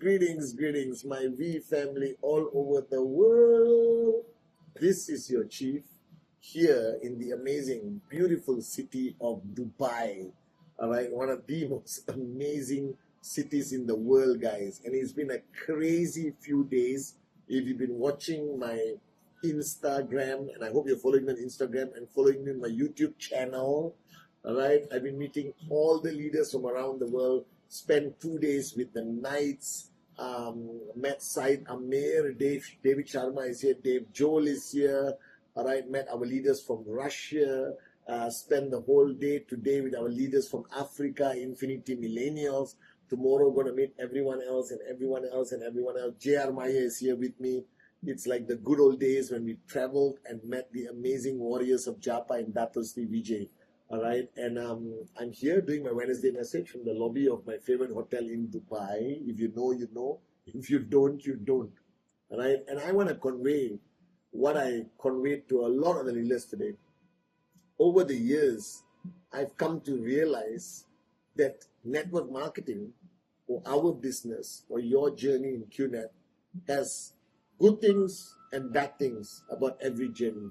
greetings, my V family all over the world. This is your chief here in the amazing, beautiful city of Dubai. All right, one of the most amazing cities in the world, guys. And it's been a crazy few days. If you've been watching my Instagram, and I hope you're following me on Instagram and following me on my YouTube channel. All right, I've been meeting all the leaders from around the world. Spent 2 days with the Knights. Met Said Amir, David Sharma is here, Dave Joel is here. All right, met our leaders from Russia. Spent the whole day today with our leaders from Africa, Infinity Millennials. Tomorrow going to meet everyone else and everyone else and everyone else. JR Maya is here with me. It's like the good old days when we traveled and met the amazing warriors of Japa and Dato Sri Vijay. All right, and I'm here doing my Wednesday message from the lobby of my favorite hotel in Dubai. If you know, you know. If you don't, you don't. All right, and I want to convey what I conveyed to a lot of the leaders today. Over the years, I've come to realize that network marketing or our business or your journey in QNet has good things and bad things about every journey.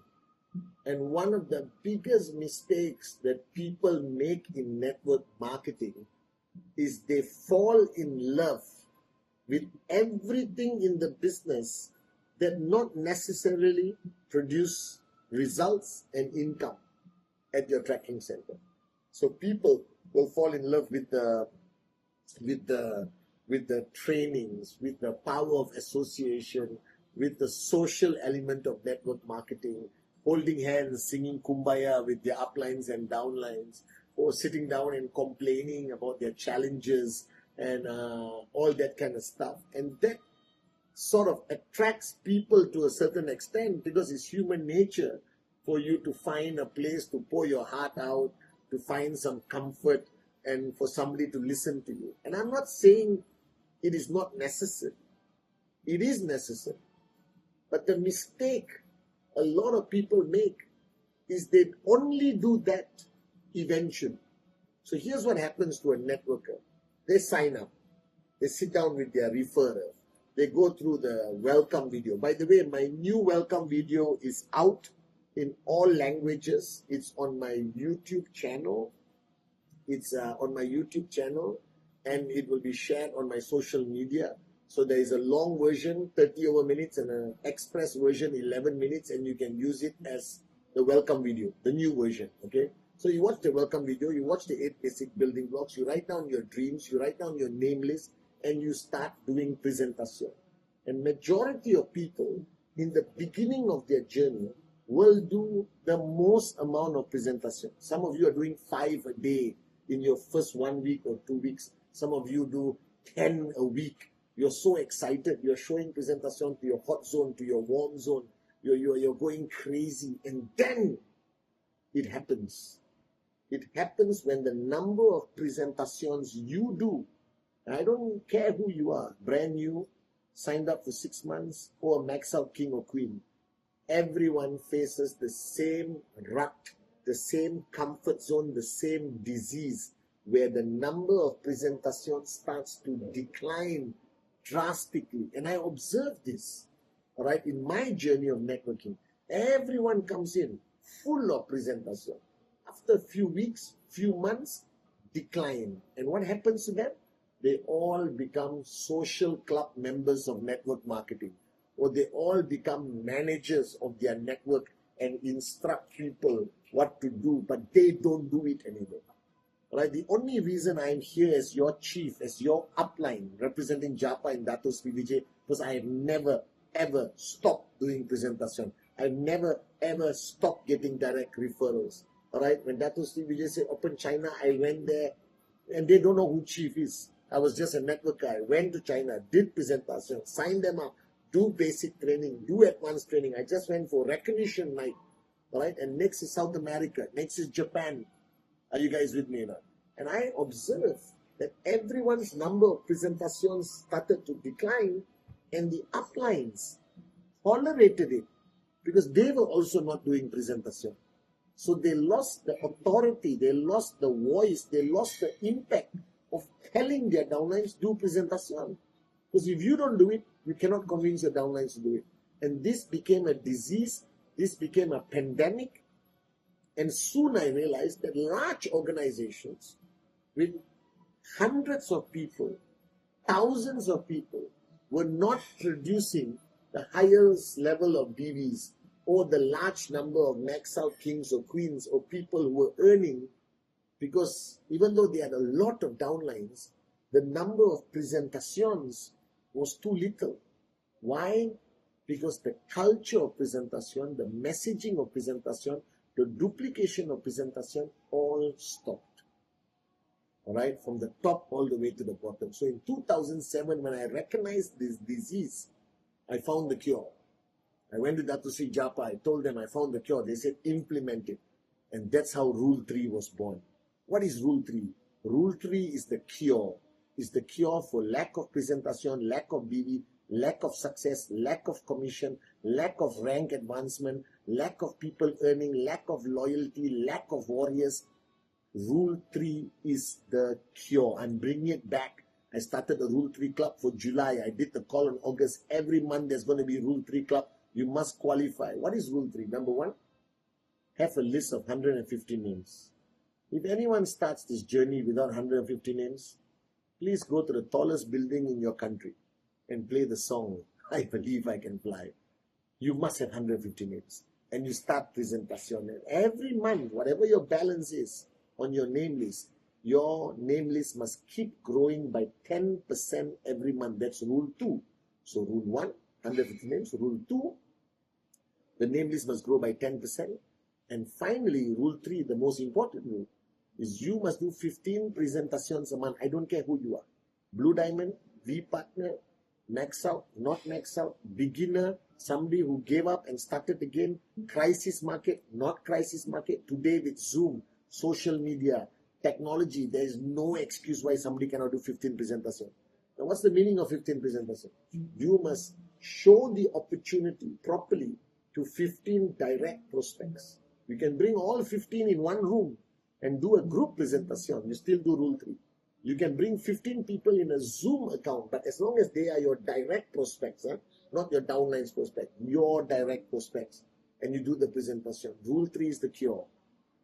And one of the biggest mistakes that people make in network marketing is they fall in love with everything in the business that not necessarily produce results and income at your tracking center. So people will fall in love with the trainings, with the power of association, with the social element of network marketing, holding hands, singing Kumbaya with their uplines and downlines, or sitting down and complaining about their challenges and all that kind of stuff. And that sort of attracts people to a certain extent because it's human nature for you to find a place to pour your heart out, to find some comfort, and for somebody to listen to you. And I'm not saying it is not necessary. It is necessary. But the mistake a lot of people make is they only do that eventually. So here's what happens to a networker. They sign up. They sit down with their referrer. They go through the welcome video. By the way, my new welcome video is out in all languages. It's on my YouTube channel. It's on my YouTube channel, and it will be shared on my social media. So there is a long version, 30 over minutes, and an express version, 11 minutes, and you can use it as the welcome video, the new version, okay? So you watch the welcome video, you watch the 8 basic building blocks, you write down your dreams, you write down your name list, and you start doing presentation. And majority of people in the beginning of their journey will do the most amount of presentation. Some of you are doing 5 a day in your first 1 week or 2 weeks. Some of you do 10 a week. You're so excited. You're showing presentation to your hot zone, to your warm zone. You're going crazy. And then it happens. It happens when the number of presentations you do, and I don't care who you are, brand new, signed up for 6 months, or a max out king or queen. Everyone faces the same rut, the same comfort zone, the same disease, where the number of presentations starts to decline drastically. And I observed this, all right, in my journey of networking. Everyone comes in full of presentation. After a few weeks, few months, decline. And what happens to them? They all become social club members of network marketing, or they all become managers of their network and instruct people what to do, but they don't do it anymore. Right? The only reason I'm here as your chief, as your upline, representing Japa and Dato Sri Vijay, because I have never, ever stopped doing presentation. I've never, ever stopped getting direct referrals. All right? When Dato Sri Vijay said, open China, I went there, and they don't know who chief is. I was just a network guy. Went to China, did presentation, signed them up, do basic training, do advanced training. I just went for recognition night. All right? And next is South America. Next is Japan. Are you guys with me now? And I observed that everyone's number of presentations started to decline, and the uplines tolerated it because they were also not doing presentation. So they lost the authority, they lost the voice, they lost the impact of telling their downlines, do presentation. Because if you don't do it, you cannot convince your downlines to do it. And this became a disease, this became a pandemic, and soon I realized that large organizations with hundreds of people, thousands of people, were not producing the highest level of BVs or the large number of max out kings or queens or people who were earning, because even though they had a lot of downlines, the number of presentations was too little. Why? Because the culture of presentation, the messaging of presentation, the duplication of presentation all stopped. All right, from the top all the way to the bottom. So in 2007, when I recognized this disease, I found the cure. I went to Dato Sri Japa. I told them I found the cure. They said implement it. And that's how Rule 3 was born. What is Rule 3? Rule 3 is the cure. It's the cure for lack of presentation, lack of BV, lack of success, lack of commission, lack of rank advancement, lack of people earning, lack of loyalty, lack of warriors. Rule 3 is the cure. I'm bringing it back. I started the Rule 3 Club for July. I did the call in August. Every month there's going to be Rule 3 Club. You must qualify. What is Rule 3? Number 1, have a list of 150 names. If anyone starts this journey without 150 names, please go to the tallest building in your country and play the song, I Believe I Can Fly. You must have 150 names. And you start presentation. And every month, whatever your balance is on your name list must keep growing by 10% every month. That's Rule 2. So Rule 1, 150 names. Rule 2, the name list must grow by 10%. And finally, Rule 3, the most important rule, is you must do 15 presentations a month. I don't care who you are. Blue Diamond, V Partner, Max Out, not Max Out, beginner, somebody who gave up and started again, crisis market, not crisis market. Today with Zoom, social media, technology, there is no excuse why somebody cannot do 15 presentations. Now, what's the meaning of 15 presentations? You must show the opportunity properly to 15 direct prospects. You can bring all 15 in one room and do a group presentation. You still do Rule 3. You can bring 15 people in a Zoom account, but as long as they are your direct prospects, not your downlines prospect, your direct prospects, and you do the presentation. Rule 3 is the cure.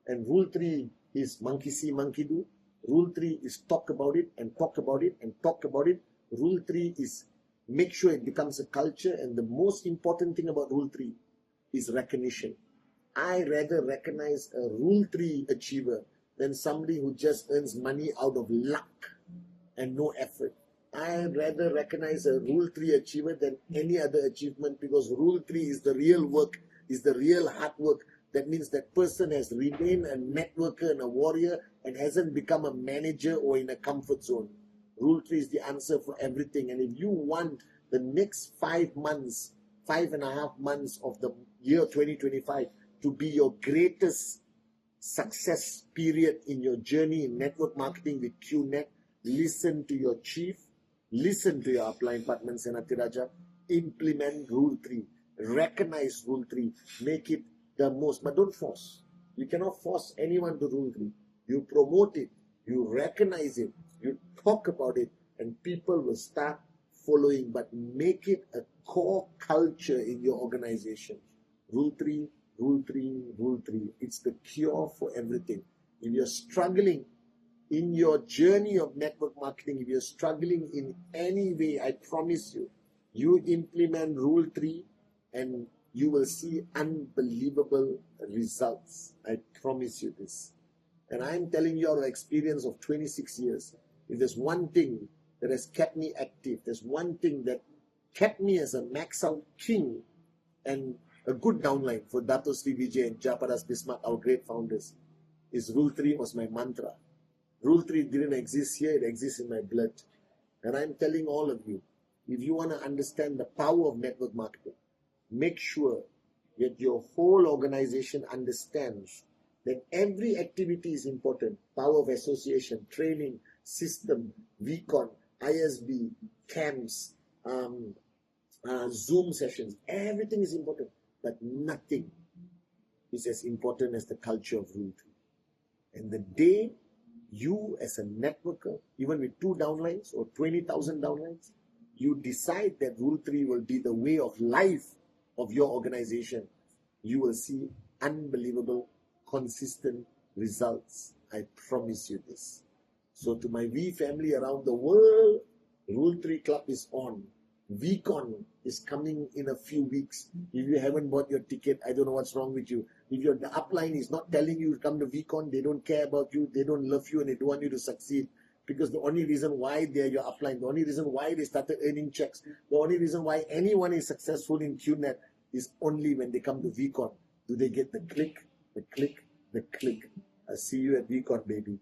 And Rule 3 is monkey see, monkey do. Rule 3 is talk about it and talk about it and talk about it. Rule 3 is make sure it becomes a culture. And the most important thing about Rule 3 is recognition. I rather recognize a Rule 3 achiever than somebody who just earns money out of luck and no effort. I rather recognize a Rule 3 achiever than any other achievement, because Rule 3 is the real work, is the real hard work. That means that person has remained a networker and a warrior and hasn't become a manager or in a comfort zone. Rule 3 is the answer for everything. And if you want the next 5 months, 5.5 months of the year 2025 to be your greatest success period in your journey in network marketing with QNet, listen to your chief, listen to your upline Pathman Senathirajah, implement Rule 3, recognize Rule 3, make it the most, but don't force. You cannot force anyone to Rule 3. You promote it, you recognize it, you talk about it, and people will start following, but make it a core culture in your organization. Rule 3, Rule 3, Rule 3. It's the cure for everything. If you're struggling in your journey of network marketing, if you're struggling in any way, I promise you, you implement Rule 3 and you will see unbelievable results. I promise you this. And I'm telling you our experience of 26 years. If there's one thing that has kept me active, there's one thing that kept me as a max out king and a good downline for Dato Sri Vijay and Japadas Bismarck, our great founders, is Rule 3 was my mantra. Rule 3 didn't exist here, it exists in my blood. And I'm telling all of you, if you want to understand the power of network marketing, make sure that your whole organization understands that every activity is important. Power of association, training, system, VCon, ISB, camps, Zoom sessions, everything is important. But nothing is as important as the culture of Rule 3. And the day you as a networker, even with 2 downlines or 20,000 downlines, you decide that Rule 3 will be the way of life of your organization, you will see unbelievable, consistent results. I promise you this. So to my V family around the world, Rule 3 Club is on. VCon is coming in a few weeks. If you haven't bought your ticket, I don't know what's wrong with you. If your upline is not telling you to come to VCon, they don't care about you, they don't love you, and they don't want you to succeed. Because the only reason why they're your upline, the only reason why they started earning checks, the only reason why anyone is successful in QNet is only when they come to VCon. Do they get the click, the click, the click? I'll see you at VCon, baby.